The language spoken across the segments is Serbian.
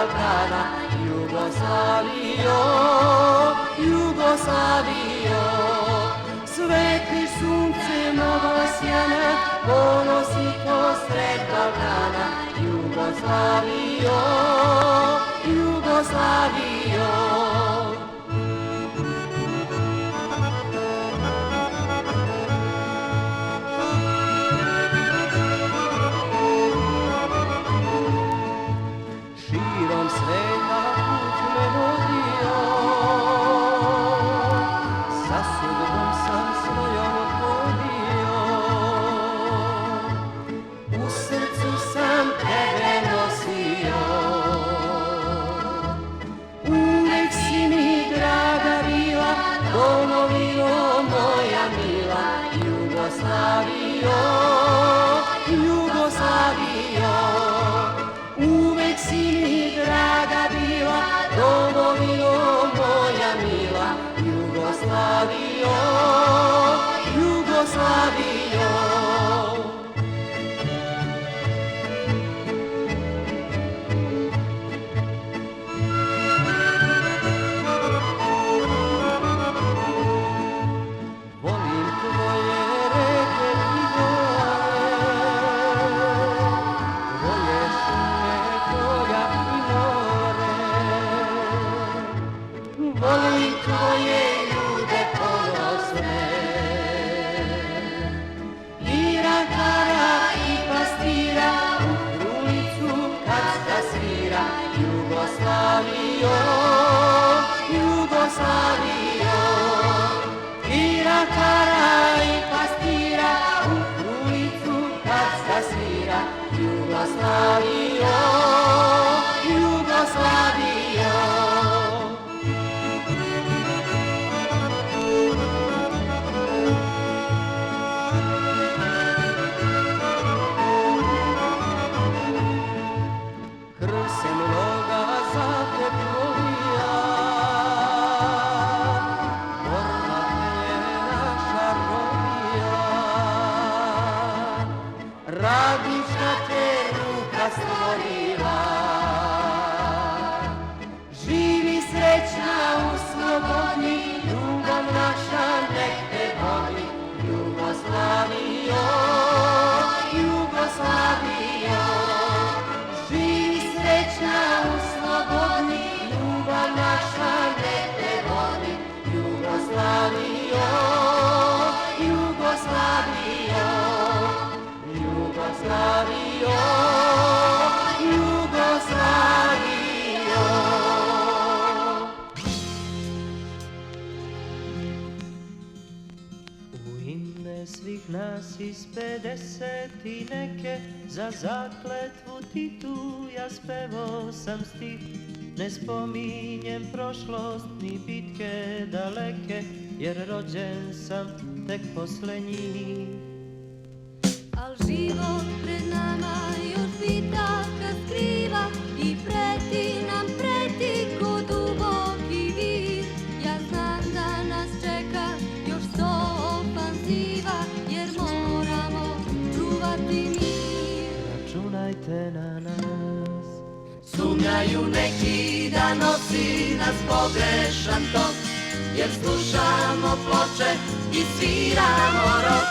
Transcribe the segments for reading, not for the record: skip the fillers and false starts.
Belgrada, Jugoslavijo, Jugoslavijo. Svetli sunce novosjana, ponosi posred Belgrada, Jugoslavijo, Jugoslavijo. Širom sveta put me vodio, sa sudbom sam svojom hodio. U srcu sam tebe nosio, uvek si mi draga bila, domovino moja mila, Jugoslavijo, Jugoslavijo. Uvek si mi draga bila, domovino moja mila, Jugoslavijo, Jugoslavijo. Volim tvoje reke i gore, tvoje šume, polja i more. Volim tvoje ljude ponosne, i ratara i pastira, u krulicu kad svira, Jugoslavijo, Jugoslavijo. I ratara i pastira, u krulicu kad svira, Jugoslavijo, Jugoslavijo. Krv se mnoga za te prolija, borba je naša robija. Radiš da te ruka stvorila, živi srećna u slobodi, ljubav naša nek te voli, Jugoslavijo, Jugoslavijo. Živi srećna u slobodi, ljubav naša nek te voli, Jugoslavijo, Jugoslavijo. Jugoslavijo, Jugoslavijo. U ime svih nas iz 50 i neke, za zakletvu Titu ja spevao sam stih. Ne spominjem prošlost ni bitke daleke, jer rođen sam tek posle njih. Al život pred nama još bitaka skriva i preti nam ko duboki vir. Ja znam da nas čeka još 100 ofanziva, jer moramo čuvati mir. Računajte na nas. Sumnjaju neki da nosi nas pogrešan tok, jer slušamo ploče i sviramo rok.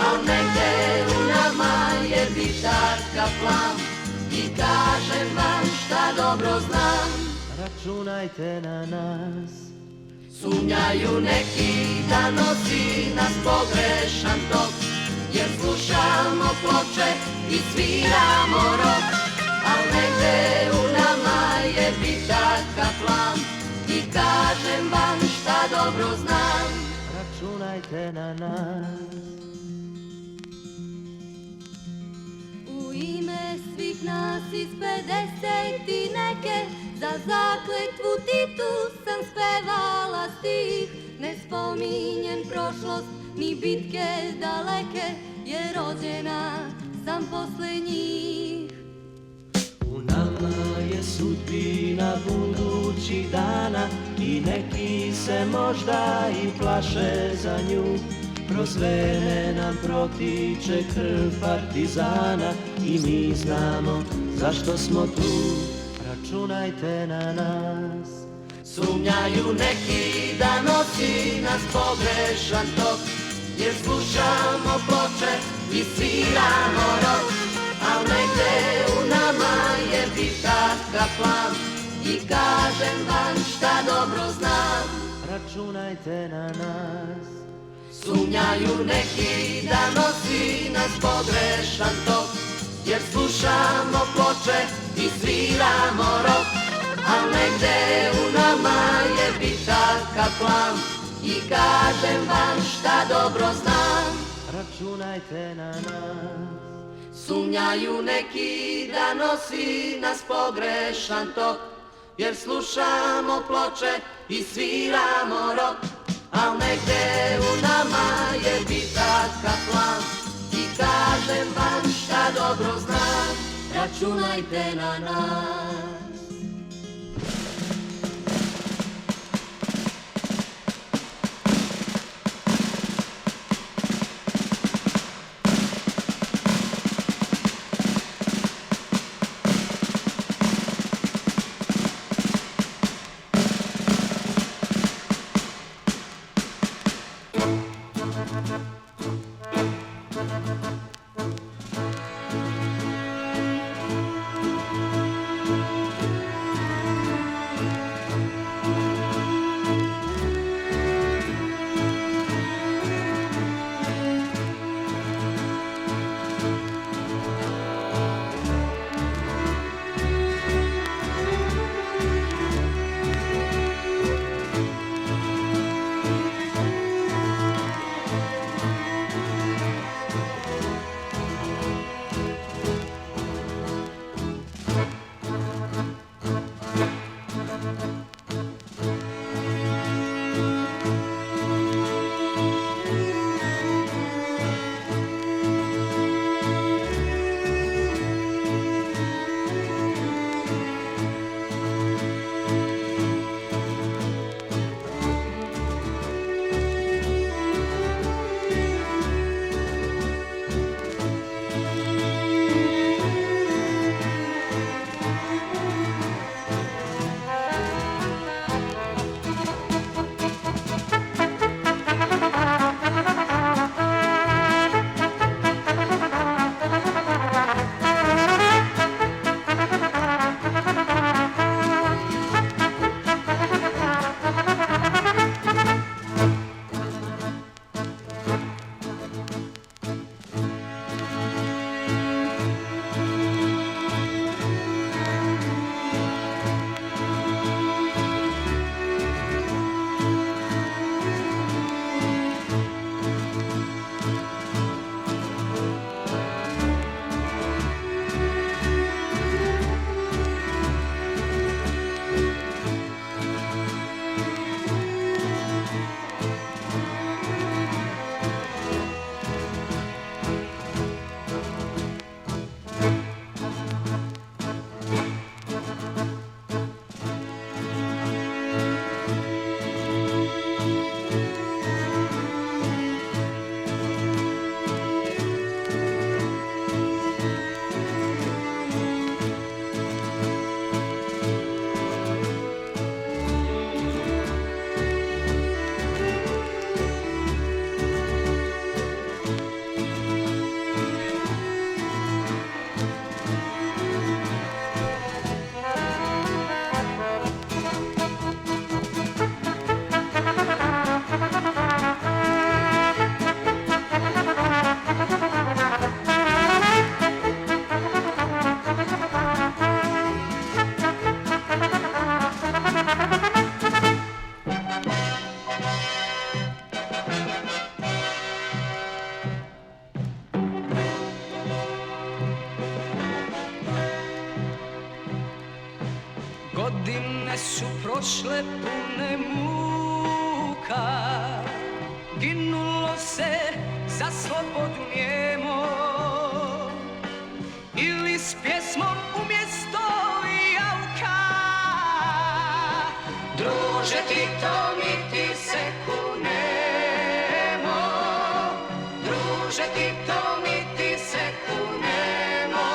Al negde u nama je bitarka plan, i kažem vam šta dobro znam. Računajte na nas. Sumnjaju neki da nosi nas pogrešan tok, jer slušamo ploče i sviramo rok. Al negde u nama je bitarka plan, i kažem vam šta dobro znam. Računajte na nas. U ime svih nas iz 50 i neke, za zakletvu Titu sam spevala stih. Ne spominjem prošlost ni bitke daleke, jer rođena sam posle njih. U nama je sudbina budućih dana, i neki se možda i plaše za nju. Kroz vene nam protiče krv partizana, i mi znamo zašto smo tu. računajte na nas. Sumnjaju neki da nosi nas pogrešan tok, jer slušamo ploče i sviramo rock, al negde u nama je bitaka plan i kažem vam šta dobro znam. Računajte na nas. Sumnjaju neki da nosi nas pogrešan tok, jer slušamo ploče i sviramo rock, al negde u nama je bitaka plan i kažem vam šta dobro znam. Računajte na nas. Sumnjaju neki da nosi nas pogrešan tok, jer slušamo ploče i sviramo rock, al negde u nama je bitaka plan i kažem vam šta dobro znam. Računajte na nas. Godine su prošle pune muka, ginulo se za slobodu njemo, ili s pjesmom umjesto jauka. Druže Tito, mi ti se kunemo, druže Tito, mi ti se kunemo,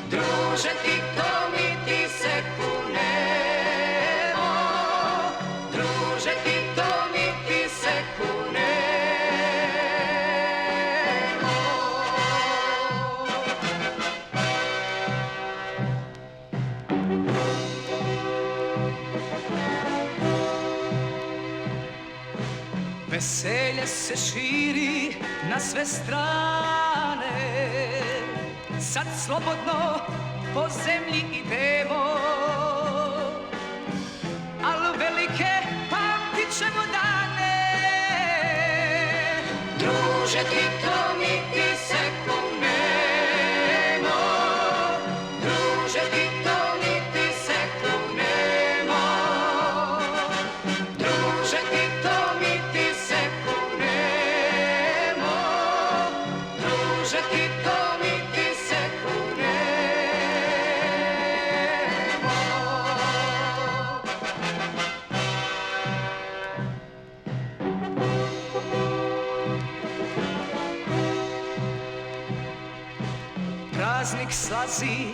druže Tito, mi druže ti to niti seku Veselje se širi na sve strane, sad slobodno po zemlji idemo, al velike pamtit ćemo dane. Druže ti to niti seku nemo, druže ti to niti seku nemo, druže ti to niti seku nemo, druže ti to niti seku nemo. Praznik slazi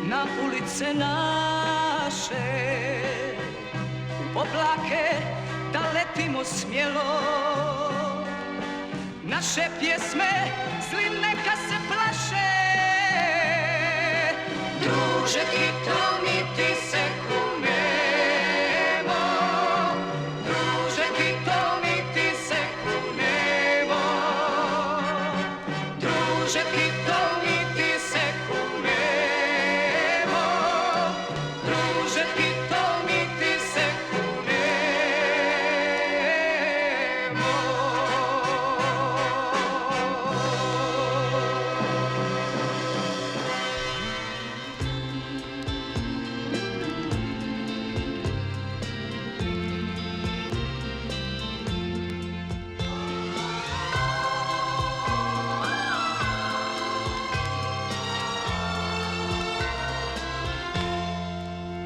na ulice naše, u oblake da letimo smjelo. Naše pjesme zli neka se plaše. Druže ti to niti seku nemo, druže ti to niti seku nemo, druže ti to niti seku nemo, druže ti to niti seku nemo.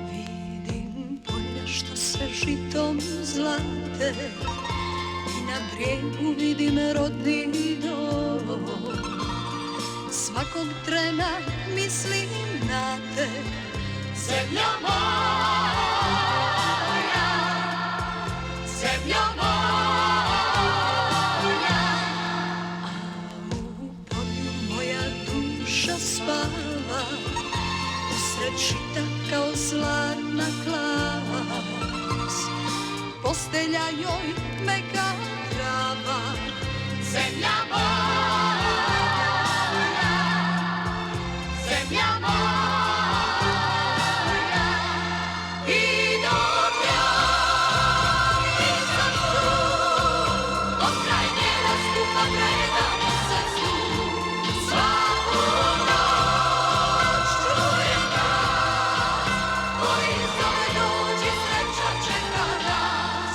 Vidim polja što se žitom zlate i na brijegu vidim rodni dom. Svakog trena mislim na te, zemljo moja, zemljo moja. A u polju moja duša spava, usred žita kao zlatna klas. Postelja joj meka trava, zemlja moja, zemlja moja. I dok ja nisam tu, od kraj njena skupa predamo se snu. Svaku noć čujem glas koji zove dođi, sreća čeka nas.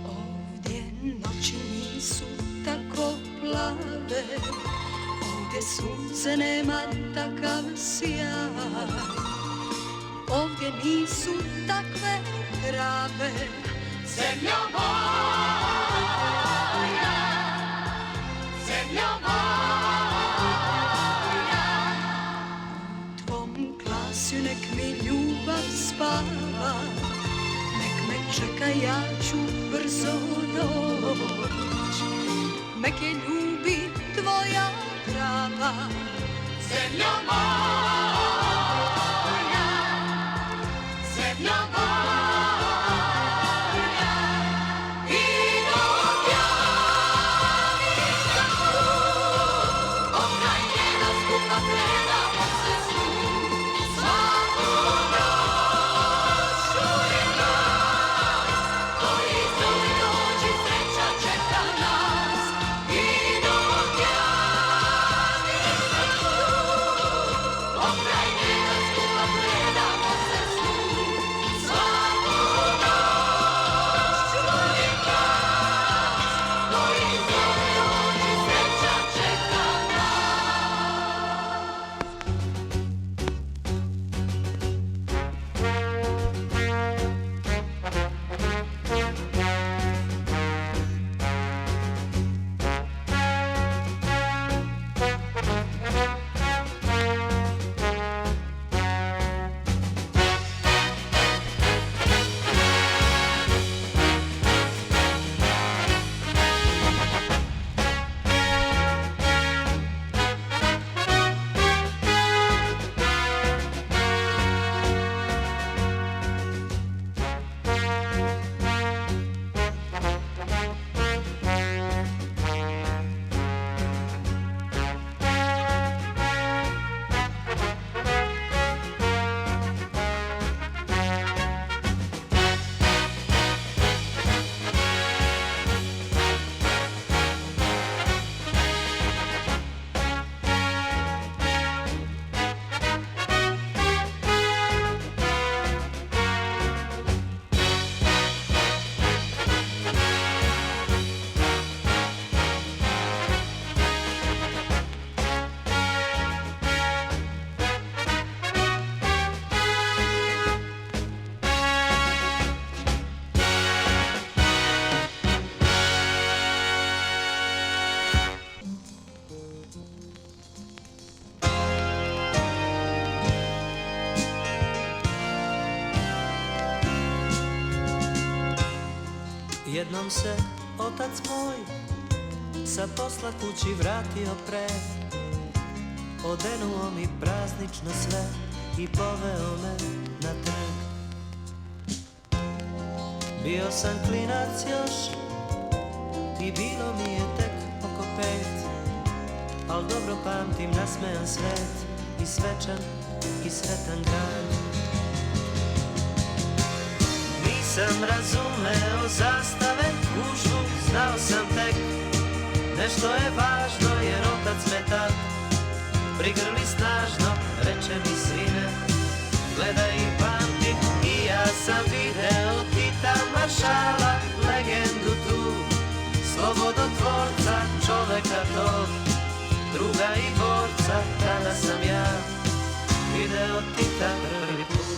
Ovdje noći nisu tako plave, ovdje sunce nema takav sjaj. Ovdje nisu takve trave, zemljo moja, zemljo moja. U tvom glasju nek mi ljubav spava, nek me čeka, ja ću brzo doć. Nek je ljubi tvoja trava, zemljo moja, zemljo moja. I dok ja nisam tu, od kraj njena skupa predamo se snu. Svaku noć čujem glas koji zove dođi, sreća čeka nas. I dok ja nisam tu, od kraj njena skupa predamo se snu. Jednom se otac moj sa posla kući vratio pre, odenuo mi praznično sve i poveo me na trg. Bio sam klinac još i bilo mi je tek oko 5, al dobro pamtim nasmejan svet i svečan i sretan grad. Nisam razumeo zastave, gužvu, znao sam tek nešto je važno jer otac me tad prigrli snažno, reče mi sine, gledaj i pamti. I ja sam video Tita Maršala, legendu tu, slobodotvorca, čoveka tog, druga i borca. Tada sam ja video Tita prvi put.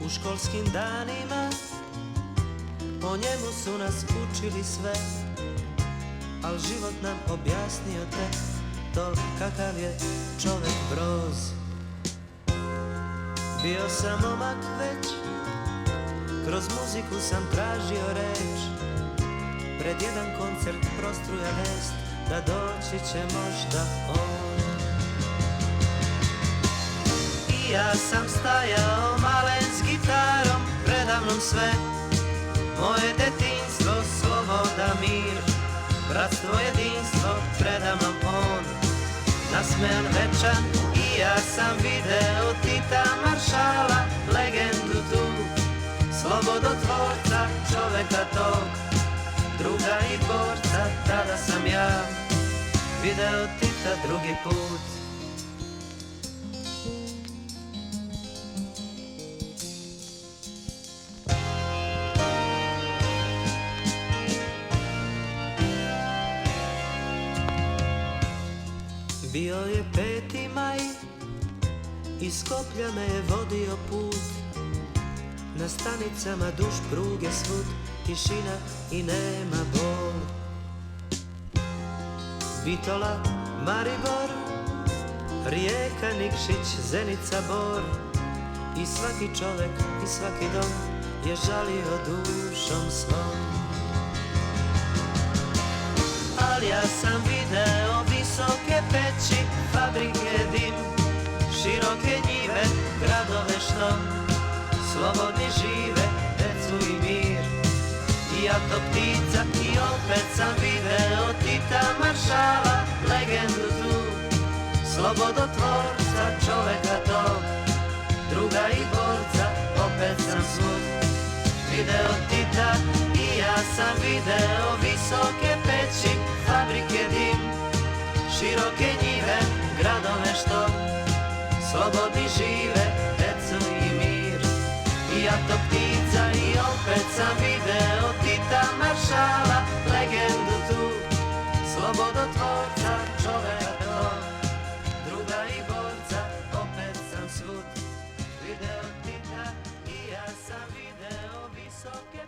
U školskim danima o njemu su nas učili sve, al život nam objasnio tek to kakav je čovek Broz. Bio sam momak već, kroz muziku sam tražio reč, pred jedan koncert prostruja vest da doći će možda on. I ja sam stajao malen s gitarom, predamnom sve moje detinjstvo, sloboda, mir, bratstvo, jedinstvo, predamnom on, nasmejan, večan. I ja sam video Tita Maršala, legendu tu, slobodotvorca, čoveka tog, druga i borca. Tada sam ja video Tita drugi put. Bio je 5. maj, iz Skoplja me je vodio put, na stanicama duž pruge svud tišina i nema bol. Bitola, Maribor, Rijeka, Nikšić, Zenica, Bor, i svaki čovek i svaki dom je žalio dušom svom. Al ja sam video visoke peći, fabrike, dim, široke njive, gradove što slobodni žive, decu i mir. I ja to ptica i opet sam video Tita Maršala, legendu tu, slobodotvorca, čoveka tog, druga i borca. Opet sam svud video Tita. I ja sam video visoke peći, fabrike, dim, široke njive, gradove što slobodni žive, decu i mir. I ja to ptica i opet sam video Tita Maršala, legendu tu, slobodotvorca, čoveka tog, druga i borca. Opet sam svud video Tita. I ja sam video visoke